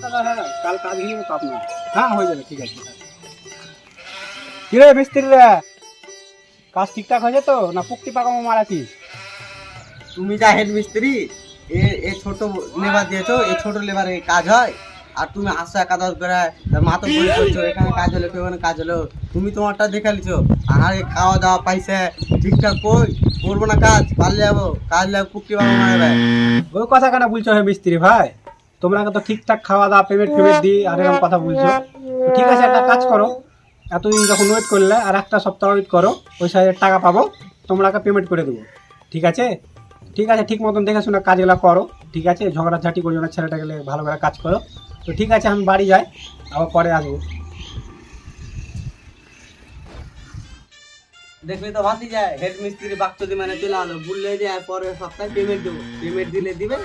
হ্যাঁ কাল কাজ হয়ে যাবে তো আপনার। হ্যাঁ হয়ে যাবে, ঠিক আছে। কিরে মিস্ত্রিরা, কাজ ঠিকঠাক হয়েছে তো, না পুকটি পাকামো মারাছিস? তুমি যা হেড মিস্ত্রি, এ ছোট লেবার দিয়েছো, এই ছোট লেবারে কাজ হয়? আর তুমি আসো একাদশ করে মাথা বই করছো, এখানে কাজ হলো ওখানে কাজ হলো। তুমি তোমারটা দেখে লিছো, আর খাওয়া দাওয়া পাইছে ঠিকঠাক কই করবো না কাজ, পারলে যাবো কাজ লাগবে পুকুরি বাবা মারবে। ওই কথা কেন বলছো হে মিস্ত্রি ভাই? তোমরা তো ঠিকঠাক খাওয়া দাওয়া পেমেন্ট দিই আর এরকম কথা বলছো। তো ঠিক আছে, একটা কাজ করো, এতদিন যখন ওয়েট করলে আর একটা সপ্তাহ ওয়েট করো, ওই সাইডের টাকা পাবো, তোমরাকে পেমেন্ট করে দেবো। ঠিক আছে? ঠিক আছে, ঠিক মতন দেখে শুনে কাজগুলো করো। ঠিক আছে, ঝগড়াঝাটি করিও না, ছেলেটা গেলে ভালো করে কাজ করো। তো ঠিক আছে, আমি বাড়ি যাই, আবার পরে আসবো। দেখবি তো ভাতি যায় হেড মিস্ত্রি বাক্সদি মানে চলে আলো, বললে যে পরে সপ্তাহে পেমেন্ট দেবো, পেমেন্ট দিলে দিবে,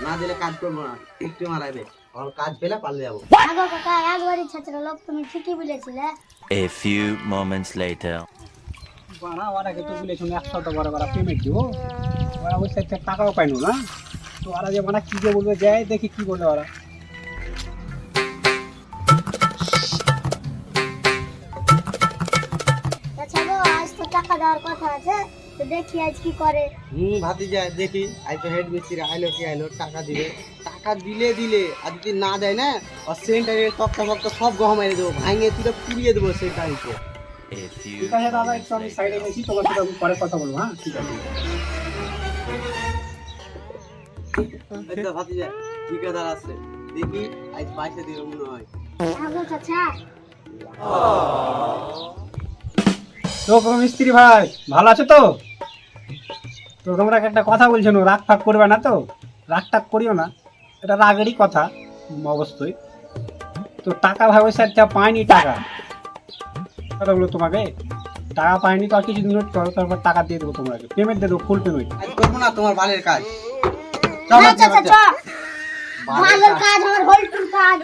না দিলে কাজ করবো না, একটু মারাবে। আর কাজ পেলে পারলে যাবো। আগো কাকা একবারই ছাত্র লোক, তুমি ঠিকই বলেছিলে। A few moments later. বানা ওরা কিন্তু বলেছো 100 বড় বড় পেমেন্ট দেবো, ওরা ওই সাইড থেকে টাকাও পাইনো না। তো ওরা যে মানে কি যে বলবে, যাই দেখি কি বলে ওরা। আচ্ছা গো, আজ তো টাকা দেওয়ার কথা আছে, তো দেখি আজ কি করে। ভাতি যায় দেখি, আজ তো হেড মিস্ত্রি আইলো কি আইলো, টাকা দিবে, টাকা দিলে দিলে, আর যদি না দেয় না, আর সেন্টারে তক্তা ফক্তা সব গহ মেরে দেবো, ভাঙে তুলে পুড়িয়ে দেবো সেন্টারিতে। A few ঠিক আছে দাদা, একটু আমি সাইডে গেছি, তোমার সাথে আমি পরে কথা বলবো। হ্যাঁ ঠিক আছে। ভাতি যায় ঠিকাদার আছে, দেখি আজ পয়সা দিবে মনে হয়। আগো চাচা, তো মিস্ত্রি ভাই ভালো আছো তো? তো তোমরা একটা কথা বলছো, রাগ ফাগ করবে না তো? রাগ টাগ করিও না, এটা রাগেরই কথা অবশ্যই। তো টাকা ভাই ওই সাইড থেকে পাইনি, টাকা কথা বলো তোমাকে, টাকা পাইনি তো আর কিছুদিন ওয়েট করো, তারপর টাকা দিয়ে দেবো তোমাকে, পেমেন্ট দিয়ে দেবো, ফুল পেমেন্ট। আজ করবো না তোমার বালের কাজ। চাচা ভালোর কাজ আমার হোল্ডুর কাজ।